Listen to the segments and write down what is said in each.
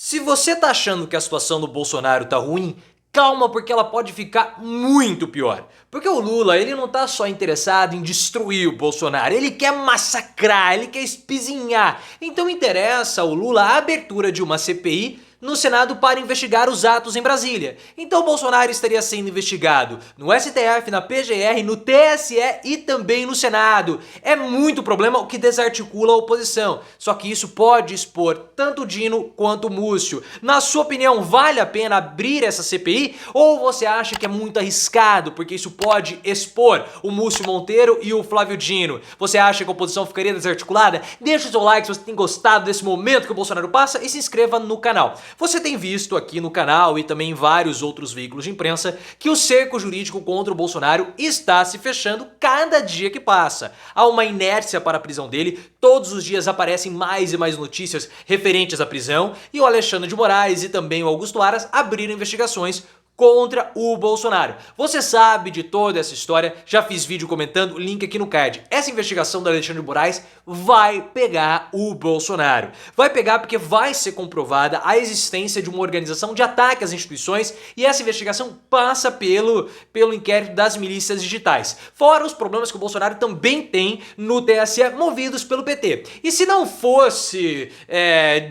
Se você tá achando que a situação do Bolsonaro tá ruim, calma, porque ela pode ficar muito pior. Porque o Lula, ele não tá só interessado em destruir o Bolsonaro, ele quer massacrar, ele quer espizinhar. Então interessa ao Lula a abertura de uma CPI no Senado para investigar os atos em Brasília. Então o Bolsonaro estaria sendo investigado no STF, na PGR, no TSE e também no Senado. É muito problema o que desarticula a oposição. Só que isso pode expor tanto o Dino quanto o Múcio. Na sua opinião, vale a pena abrir essa CPI? Ou você acha que é muito arriscado, porque isso pode expor o Múcio Monteiro e o Flávio Dino? Você acha que a oposição ficaria desarticulada? Deixa o seu like se você tem gostado desse momento que o Bolsonaro passa e se inscreva no canal. Você tem visto aqui no canal e também em vários outros veículos de imprensa que o cerco jurídico contra o Bolsonaro está se fechando cada dia que passa. Há uma inércia para a prisão dele, todos os dias aparecem mais e mais notícias referentes à prisão e o Alexandre de Moraes e também o Augusto Aras abriram investigações contra o Bolsonaro. Você sabe de toda essa história, já fiz vídeo comentando, link aqui no card. Essa investigação do Alexandre de Moraes vai pegar o Bolsonaro. Vai pegar porque vai ser comprovada a existência de uma organização de ataque às instituições e essa investigação passa pelo inquérito das milícias digitais. Fora os problemas que o Bolsonaro também tem no TSE movidos pelo PT. E se não fosse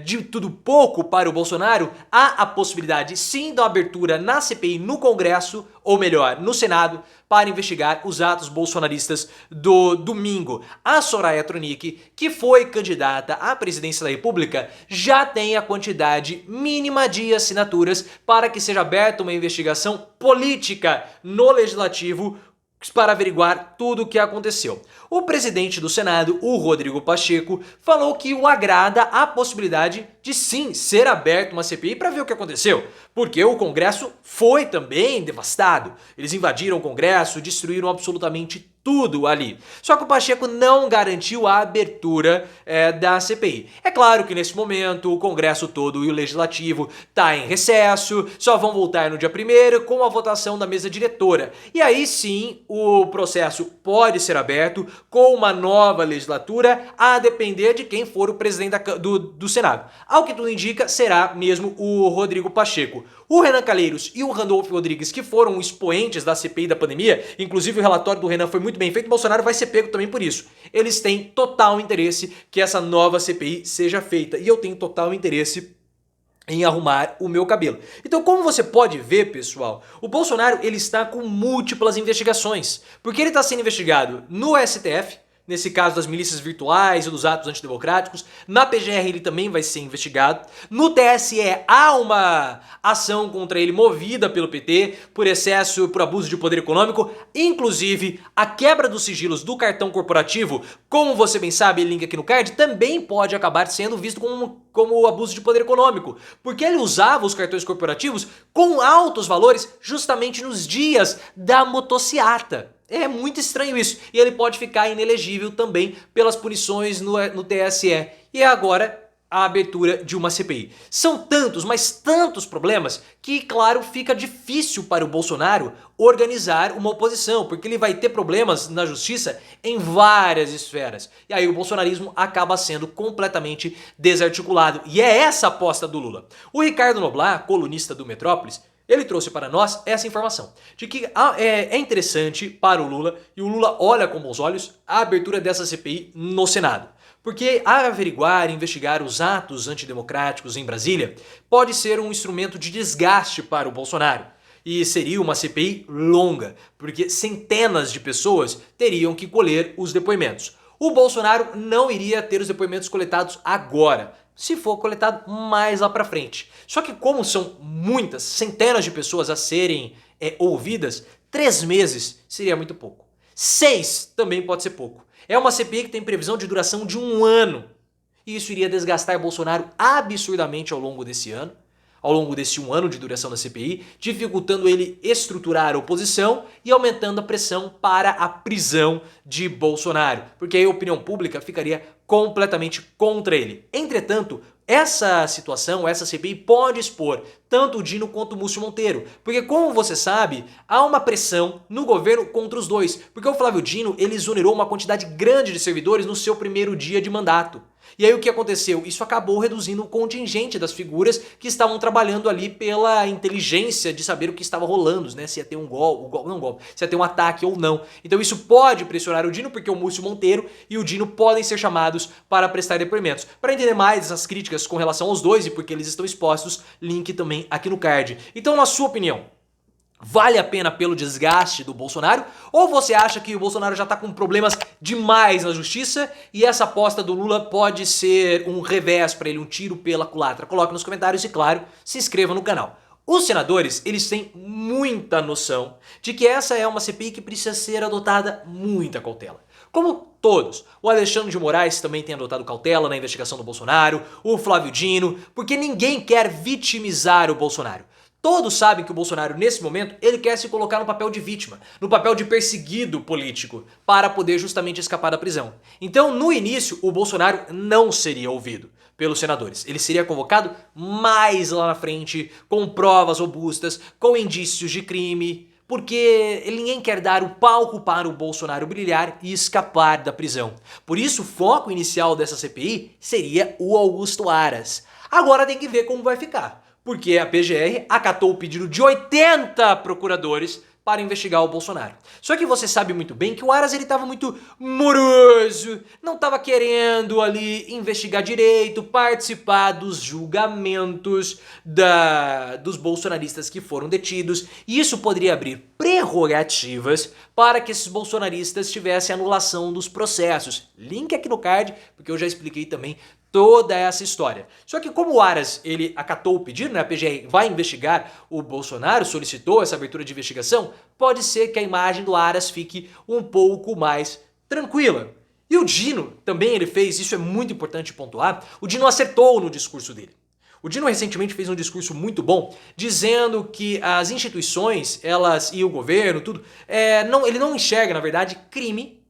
de tudo pouco para o Bolsonaro, há a possibilidade sim da abertura na CPI no Congresso, ou melhor, no Senado, para investigar os atos bolsonaristas do domingo. A Soraya Tronic, que foi candidata à presidência da República, já tem a quantidade mínima de assinaturas para que seja aberta uma investigação política no Legislativo para averiguar tudo o que aconteceu. O presidente do Senado, o Rodrigo Pacheco, falou que o agrada a possibilidade de sim ser aberta uma CPI para ver o que aconteceu, porque o Congresso foi também devastado. Eles invadiram o Congresso, destruíram absolutamente tudo ali. Só que o Pacheco não garantiu a abertura da CPI. É claro que nesse momento o Congresso todo e o Legislativo tá em recesso, só vão voltar no dia 1º com a votação da mesa diretora. E aí sim o processo pode ser aberto com uma nova legislatura a depender de quem for o presidente do Senado. Ao que tudo indica, será mesmo o Rodrigo Pacheco. O Renan Calheiros e o Randolfo Rodrigues, que foram expoentes da CPI da pandemia, inclusive o relatório do Renan foi muito bem feito, Bolsonaro vai ser pego também por isso. Eles têm total interesse que essa nova CPI seja feita e eu tenho total interesse em arrumar o meu cabelo. Então, como você pode ver, pessoal, o Bolsonaro ele está com múltiplas investigações, porque ele está sendo investigado no STF, nesse caso das milícias virtuais e dos atos antidemocráticos. Na PGR ele também vai ser investigado. No TSE há uma ação contra ele movida pelo PT por excesso, por abuso de poder econômico. Inclusive, a quebra dos sigilos do cartão corporativo, como você bem sabe, link aqui no card, também pode acabar sendo visto como abuso de poder econômico. Porque ele usava os cartões corporativos com altos valores justamente nos dias da motociata. É muito estranho isso. E ele pode ficar inelegível também pelas punições no TSE. E agora a abertura de uma CPI. São tantos, mas tantos problemas que, claro, fica difícil para o Bolsonaro organizar uma oposição, porque ele vai ter problemas na justiça em várias esferas. E aí o bolsonarismo acaba sendo completamente desarticulado. E é essa a aposta do Lula. O Ricardo Noblat, colunista do Metrópolis, ele trouxe para nós essa informação, de que é interessante para o Lula, e o Lula olha com bons olhos, a abertura dessa CPI no Senado. Porque averiguar e investigar os atos antidemocráticos em Brasília pode ser um instrumento de desgaste para o Bolsonaro. E seria uma CPI longa, porque centenas de pessoas teriam que colher os depoimentos. O Bolsonaro não iria ter os depoimentos coletados agora, se for coletado mais lá pra frente. Só que como são muitas, centenas de pessoas a serem ouvidas, 3 meses seria muito pouco. 6 também pode ser pouco. É uma CPI que tem previsão de duração de 1 ano. E isso iria desgastar Bolsonaro absurdamente ao longo desse ano, ao longo desse 1 ano de duração da CPI, dificultando ele estruturar a oposição e aumentando a pressão para a prisão de Bolsonaro, porque aí a opinião pública ficaria completamente contra ele. Entretanto, essa situação, essa CPI pode expor tanto o Dino quanto o Múcio Monteiro, porque como você sabe, há uma pressão no governo contra os dois, porque o Flávio Dino ele exonerou uma quantidade grande de servidores no seu primeiro dia de mandato. E aí o que aconteceu? Isso acabou reduzindo o contingente das figuras que estavam trabalhando ali pela inteligência de saber o que estava rolando, né? Se ia ter um golpe, se ia ter um ataque ou não. Então isso pode pressionar o Dino, porque o Múcio Monteiro e o Dino podem ser chamados para prestar depoimentos. Para entender mais essas críticas com relação aos dois e porque eles estão expostos, link também aqui no card. Então, na sua opinião, vale a pena pelo desgaste do Bolsonaro? Ou você acha que o Bolsonaro já tá com problemas demais na justiça e essa aposta do Lula pode ser um revés para ele, um tiro pela culatra? Coloque nos comentários e, claro, se inscreva no canal. Os senadores, eles têm muita noção de que essa é uma CPI que precisa ser adotada muita cautela. Como todos, o Alexandre de Moraes também tem adotado cautela na investigação do Bolsonaro, o Flávio Dino, porque ninguém quer vitimizar o Bolsonaro. Todos sabem que o Bolsonaro, nesse momento, ele quer se colocar no papel de vítima, no papel de perseguido político, para poder justamente escapar da prisão. Então, no início, o Bolsonaro não seria ouvido pelos senadores. Ele seria convocado mais lá na frente, com provas robustas, com indícios de crime, porque ninguém quer dar o palco para o Bolsonaro brilhar e escapar da prisão. Por isso, o foco inicial dessa CPI seria o Augusto Aras. Agora tem que ver como vai ficar. Porque a PGR acatou o pedido de 80 procuradores para investigar o Bolsonaro. Só que você sabe muito bem que o Aras ele estava muito moroso, não estava querendo ali investigar direito, participar dos julgamentos dos bolsonaristas que foram detidos, e isso poderia abrir prerrogativas para que esses bolsonaristas tivessem anulação dos processos. Link aqui no card, porque eu já expliquei também toda essa história. Só que como o Aras, ele acatou o pedido, né, a PGR vai investigar o Bolsonaro, solicitou essa abertura de investigação, pode ser que a imagem do Aras fique um pouco mais tranquila. E o Dino também ele fez, isso é muito importante pontuar, o Dino acertou no discurso dele. O Dino recentemente fez um discurso muito bom, dizendo que as instituições, elas e o governo, tudo, ele não enxerga, na verdade, crime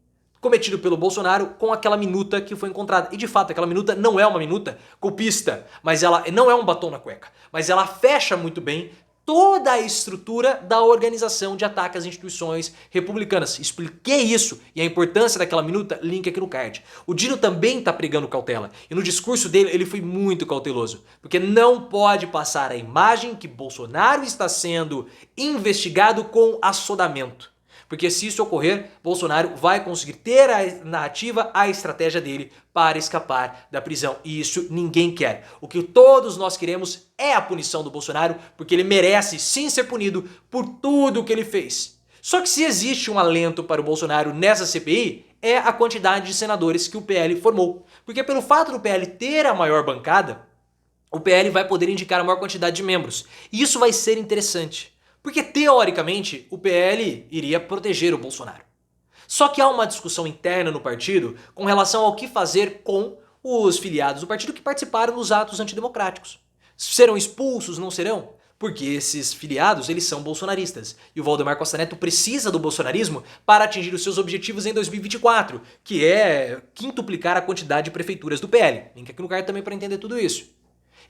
cometido pelo Bolsonaro com aquela minuta que foi encontrada. E de fato, aquela minuta não é uma minuta golpista, mas ela não é um batom na cueca, mas ela fecha muito bem toda a estrutura da organização de ataque às instituições republicanas. Expliquei isso e a importância daquela minuta, link aqui no card. O Dino também está pregando cautela e no discurso dele ele foi muito cauteloso, porque não pode passar a imagem que Bolsonaro está sendo investigado com assodamento. Porque se isso ocorrer, Bolsonaro vai conseguir ter a narrativa, a estratégia dele para escapar da prisão. E isso ninguém quer. O que todos nós queremos é a punição do Bolsonaro, porque ele merece sim ser punido por tudo o que ele fez. Só que se existe um alento para o Bolsonaro nessa CPI, é a quantidade de senadores que o PL formou. Porque pelo fato do PL ter a maior bancada, o PL vai poder indicar a maior quantidade de membros. E isso vai ser interessante. Porque, teoricamente, o PL iria proteger o Bolsonaro. Só que há uma discussão interna no partido com relação ao que fazer com os filiados do partido que participaram dos atos antidemocráticos. Serão expulsos, não serão? Porque esses filiados, eles são bolsonaristas. E o Valdemar Costa Neto precisa do bolsonarismo para atingir os seus objetivos em 2024, que é quintuplicar a quantidade de prefeituras do PL. Link aqui no card também para entender tudo isso.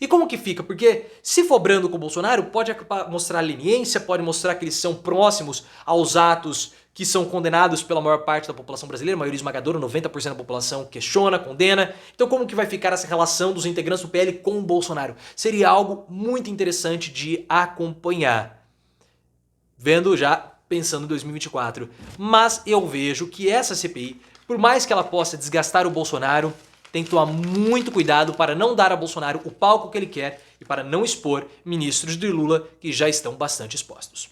E como que fica? Porque se for brando com o Bolsonaro, pode mostrar leniência, pode mostrar que eles são próximos aos atos que são condenados pela maior parte da população brasileira, a maioria esmagadora, 90% da população questiona, condena. Então como que vai ficar essa relação dos integrantes do PL com o Bolsonaro? Seria algo muito interessante de acompanhar. Vendo já, pensando em 2024. Mas eu vejo que essa CPI, por mais que ela possa desgastar o Bolsonaro, tem que tomar muito cuidado para não dar a Bolsonaro o palco que ele quer e para não expor ministros de Lula que já estão bastante expostos.